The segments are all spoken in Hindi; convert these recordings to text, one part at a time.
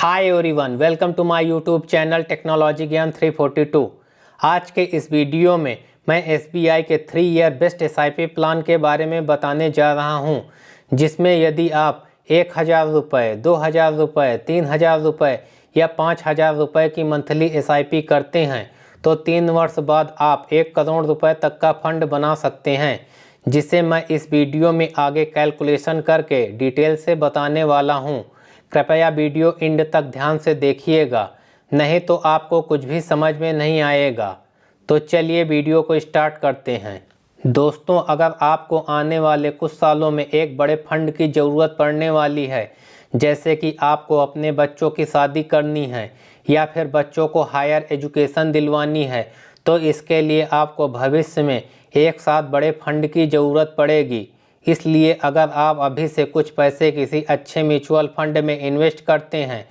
Hi everyone, welcome to my YouTube channel technology ज्ञान 342। आज के इस वीडियो में मैं SBI के 3 ईयर बेस्ट SIP प्लान के बारे में बताने जा रहा हूं, जिसमें यदि आप 1000 रुपये, 2000 रुपये, 3000 रुपये या 5000 रुपये की मंथली SIP करते हैं तो 3 वर्ष बाद आप 1 करोड़ रुपये तक का फंड बना सकते हैं, जिसे मैं इस वीडियो में आगे कैलकुलेशन करके डिटेल से बताने वाला हूं। कृपया वीडियो एंड तक ध्यान से देखिएगा, नहीं तो आपको कुछ भी समझ में नहीं आएगा। तो चलिए वीडियो को स्टार्ट करते हैं। दोस्तों, अगर आपको आने वाले कुछ सालों में एक बड़े फंड की ज़रूरत पड़ने वाली है, जैसे कि आपको अपने बच्चों की शादी करनी है या फिर बच्चों को हायर एजुकेशन दिलवानी है, तो इसके लिए आपको भविष्य में एक साथ बड़े फंड की ज़रूरत पड़ेगी। इसलिए अगर आप अभी से कुछ पैसे किसी अच्छे म्यूचुअल फंड में इन्वेस्ट करते हैं,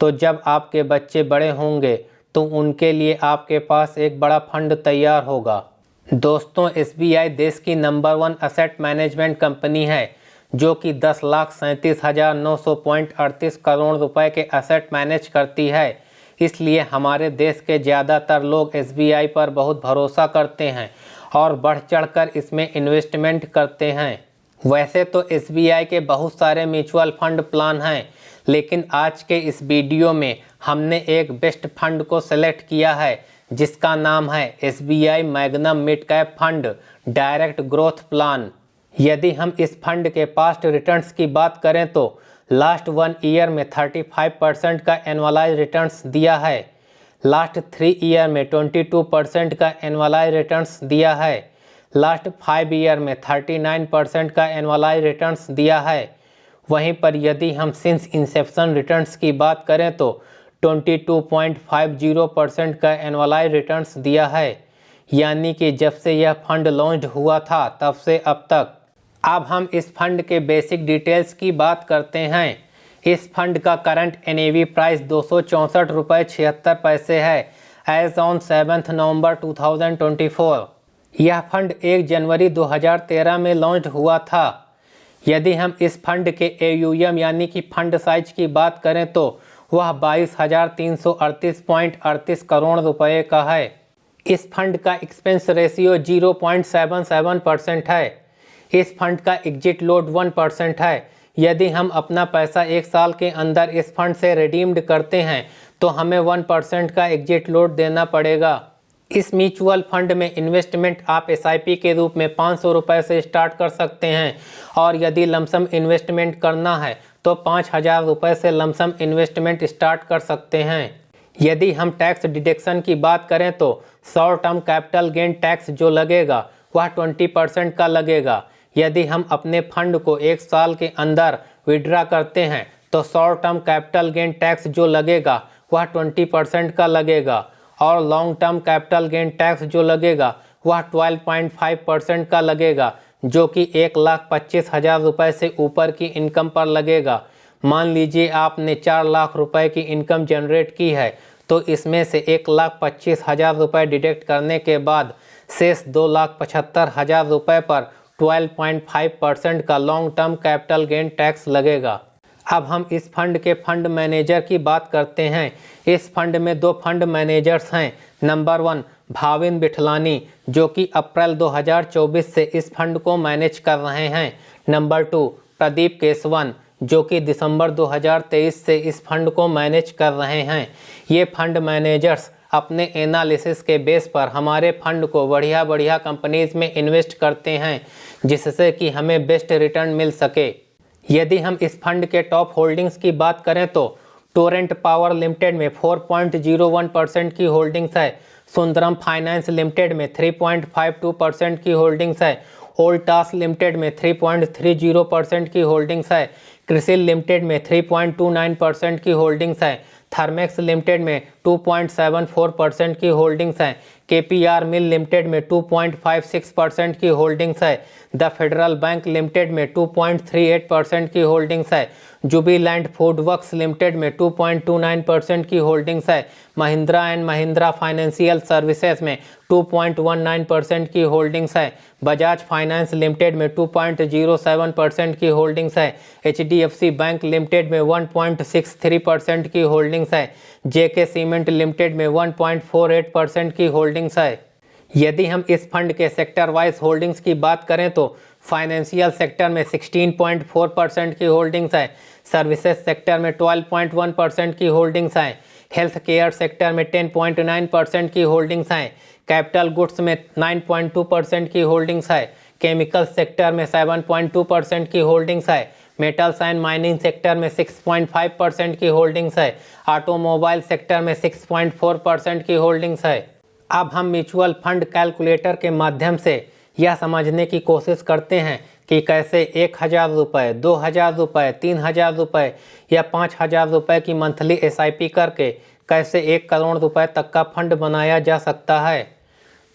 तो जब आपके बच्चे बड़े होंगे तो उनके लिए आपके पास एक बड़ा फंड तैयार होगा। दोस्तों, SBI देश की नंबर 1 असेट मैनेजमेंट कंपनी है, जो कि 10,37,900.38 करोड़ रुपए के असेट मैनेज करती है। इसलिए हमारे देश के ज़्यादातर लोग SBI पर बहुत भरोसा करते हैं और बढ़ चढ़कर इसमें इन्वेस्टमेंट करते हैं। वैसे तो SBI के बहुत सारे म्यूचुअल फंड प्लान हैं, लेकिन आज के इस वीडियो में हमने एक बेस्ट फंड को सेलेक्ट किया है, जिसका नाम है SBI magnum mid cap fund direct growth plan. यदि हम इस फंड के पास्ट रिटर्न्स की बात करें तो लास्ट 1 ईयर में 35% का एनुअलाइज रिटर्न्स दिया है, लास्ट 3 ईयर में 22% का एनुअलाइज रिटर्न्स दिया है, लास्ट 5 ईयर में 39% का एनुअलाइज रिटर्न्स दिया है। वहीं पर यदि हम सिंस इंसेप्शन रिटर्न्स की बात करें तो 22.50% का एनुअलाइज रिटर्न्स दिया है, यानी कि जब से यह फंड लॉन्च हुआ था तब से अब तक। अब हम इस फंड के बेसिक डिटेल्स की बात करते हैं। इस फंड का करंट NAV प्राइस 264 रुपये 76 पैसे है एज ऑन 7 नवंबर 2024। यह फंड 1 जनवरी 2013 में लॉन्च हुआ था। यदि हम इस फंड के AUM यानी कि फंड साइज की बात करें तो वह 22,338.38 करोड़ रुपए का है। इस फंड का एक्सपेंस रेशियो 0.77% है। इस फंड का एग्जिट लोड 1% है। यदि हम अपना पैसा 1 साल के अंदर इस फंड से रिडीम्ड करते हैं तो हमें 1% का एग्जिट लोड देना पड़ेगा। इस म्यूचुअल फंड में इन्वेस्टमेंट आप SIP के रूप में 500 रुपये से स्टार्ट कर सकते हैं, और यदि लमसम इन्वेस्टमेंट करना है तो 5000 रुपये से लमसम इन्वेस्टमेंट स्टार्ट कर सकते हैं। यदि हम टैक्स डिडक्शन की बात करें तो short term capital gain tax जो लगेगा वह 20% का लगेगा। यदि हम अपने फंड को 1 साल के अंदर विड्रा करते हैं तो short term capital gain tax जो लगेगा वह 20% का लगेगा, और long term capital gain tax जो लगेगा वह 12.5% का लगेगा, जो कि 1,25,000 रुपये से ऊपर की इनकम पर लगेगा। मान लीजिए आपने 4 लाख रुपए की इनकम जनरेट की है, तो इसमें से 1,25,000 रुपये डिडक्ट करने के बाद शेष 2,75,000 रुपये पर 12.5% का long term capital gain tax लगेगा। अब हम इस फंड के फंड मैनेजर की बात करते हैं। इस फंड में 2 फंड मैनेजर्स हैं। नंबर 1 भाविन बिठलानी, जो कि अप्रैल 2024 से इस फंड को मैनेज कर रहे हैं। नंबर 2 प्रदीप केसवन, जो कि दिसंबर 2023 से इस फंड को मैनेज कर रहे हैं। ये फंड मैनेजर्स अपने एनालिसिस के बेस पर हमारे फंड को बढ़िया कंपनीज में इन्वेस्ट करते हैं, जिससे कि हमें बेस्ट रिटर्न मिल सके। यदि हम इस फंड के टॉप होल्डिंग्स की बात करें तो टोरेंट पावर लिमिटेड में 4.01% की होल्डिंग्स है, सुंदरम फाइनेंस लिमिटेड में 3.52% की होल्डिंग्स है, ओल्टास लिमिटेड में 3.30% की होल्डिंग्स है, क्रिसिल लिमिटेड में 3.29% की होल्डिंग्स है, थर्मेक्स लिमिटेड में 2.74% की होल्डिंग्स हैं। केपीआर मिल लिमिटेड में 2.56% की होल्डिंग्स है। द फेडरल बैंक लिमिटेड में 2.38% की होल्डिंग्स है। जुबिलैंड फूड वर्क्स लिमिटेड में 2.29% की होल्डिंग्स है। Mahindra and Mahindra financial services में 2.19% की होल्डिंग्स है। बजाज फाइनेंस लिमिटेड में 2.07% की होल्डिंग्स है। एचडीएफसी बैंक लिमिटेड में 1.63% की होल्डिंग्स है। जेके सीमेंट लिमिटेड में 1.48% की होल्डिंग्स है। यदि हम इस फंड के सेक्टर वाइज होल्डिंग्स की बात करें तो फाइनेंशियल सेक्टर में 16.4% की होल्डिंग्स है। सर्विसेज सेक्टर में 12.1% की होल्डिंग्स हैं। हेल्थ केयर सेक्टर में 10.9% की होल्डिंग्स हैं। कैपिटल गुड्स में 9.2% की होल्डिंग्स है। केमिकल सेक्टर में 7.2% की होल्डिंग्स है। मेटल्स एंड माइनिंग सेक्टर में 6.5% की होल्डिंग्स है। ऑटोमोबाइल सेक्टर में 6.4% की होल्डिंग्स है। अब हम म्यूचुअल फंड कैलकुलेटर के माध्यम से यह समझने की कोशिश करते हैं कि कैसे 1000 रुपये, 2000 रुपये, 3000 रुपये या 5000 रुपये की मंथली SIP करके कैसे 1 करोड़ रुपए तक का फंड बनाया जा सकता है।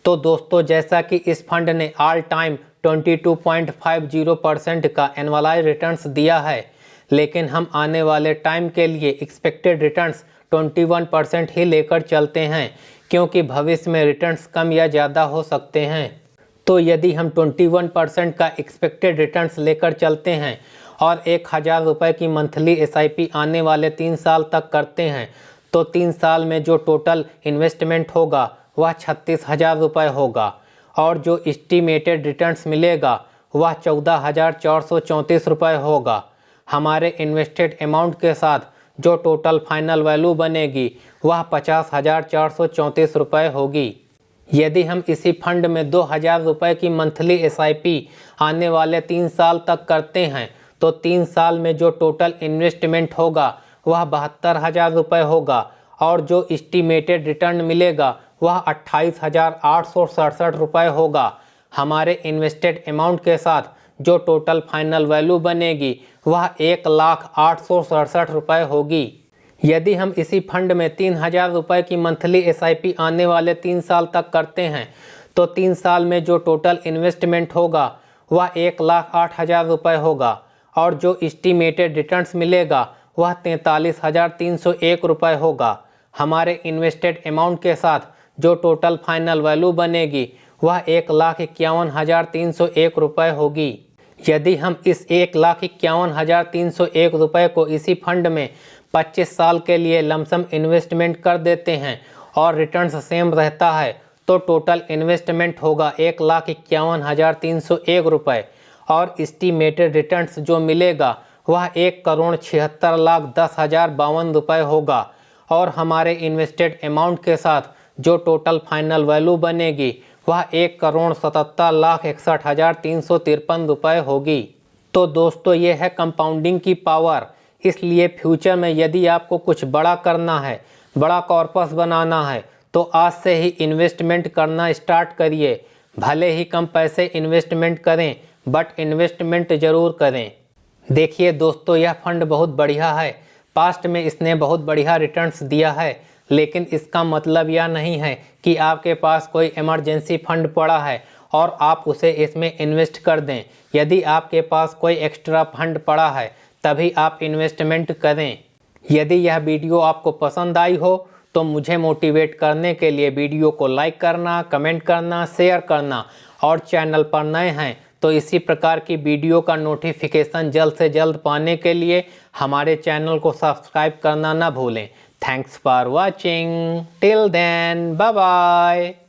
तो दोस्तों, जैसा कि इस फंड ने ऑल टाइम 22.50% का एनुअलाइज रिटर्न्स दिया है, लेकिन हम आने वाले टाइम के लिए एक्सपेक्टेड रिटर्न्स 21% ही लेकर चलते हैं, क्योंकि भविष्य में रिटर्न्स कम या ज़्यादा हो सकते हैं। तो यदि हम 21% का एक्सपेक्टेड रिटर्न्स लेकर चलते हैं और 1000 रुपये की मंथली SIP आने वाले 3 साल तक करते हैं, तो 3 साल में जो टोटल इन्वेस्टमेंट होगा वह 36,000 रुपये होगा और जो एस्टीमेटेड रिटर्न्स मिलेगा वह 14,434 रुपये होगा। हमारे इन्वेस्टेड अमाउंट के साथ जो टोटल फाइनल वैल्यू बनेगी वह 50,434 रुपये होगी। यदि हम इसी फंड में 2000 रुपये की मंथली SIP आने वाले 3 साल तक करते हैं, तो 3 साल में जो टोटल इन्वेस्टमेंट होगा वह 72,000 रुपये होगा और जो एस्टीमेटेड रिटर्न मिलेगा वह 28,867 रुपये होगा। हमारे इन्वेस्टेड अमाउंट के साथ जो टोटल फाइनल वैल्यू बनेगी वह 1,0867 रुपये होगी। यदि हम इसी फंड में 3000 रुपये की मंथली SIP आने वाले 3 साल तक करते हैं, तो 3 साल में जो टोटल इन्वेस्टमेंट होगा वह 1,08,000 रुपये होगा और जो एस्टीमेटेड रिटर्न्स मिलेगा वह 43,301 रुपये होगा। हमारे इन्वेस्टेड अमाउंट के साथ जो टोटल फाइनल वैल्यू बनेगी वह 1,51,301 रुपये होगी। यदि हम इस 1,51,301 रुपये को इसी फंड में 25 साल के लिए लमसम इन्वेस्टमेंट कर देते हैं और रिटर्न्स सेम रहता है, तो टोटल इन्वेस्टमेंट होगा 1,51,301 रुपये और एस्टीमेटेड रिटर्न्स जो मिलेगा वह 1,76,10,052 रुपये होगा और हमारे इन्वेस्टेड अमाउंट के साथ जो टोटल फाइनल वैल्यू बनेगी वह 1,77,61,353 रुपये होगी। तो दोस्तों, ये है कंपाउंडिंग की पावर। इसलिए फ्यूचर में यदि आपको कुछ बड़ा करना है, बड़ा कॉर्पस बनाना है, तो आज से ही इन्वेस्टमेंट करना स्टार्ट करिए। भले ही कम पैसे इन्वेस्टमेंट करें, बट इन्वेस्टमेंट ज़रूर करें। देखिए दोस्तों, यह फंड बहुत बढ़िया है। पास्ट में इसने बहुत बढ़िया रिटर्न्स दिया है, लेकिन इसका मतलब यह नहीं है कि आपके पास कोई इमरजेंसी फंड पड़ा है और आप उसे इसमें इन्वेस्ट कर दें। यदि आपके पास कोई एक्स्ट्रा फंड पड़ा है तभी आप इन्वेस्टमेंट करें। यदि यह वीडियो आपको पसंद आई हो तो मुझे मोटिवेट करने के लिए वीडियो को लाइक करना, कमेंट करना, शेयर करना और चैनल पर नए हैं तो इसी प्रकार की वीडियो का नोटिफिकेशन जल्द से जल्द पाने के लिए हमारे चैनल को सब्सक्राइब करना ना भूलें। Thanks for watching. Till then, bye bye.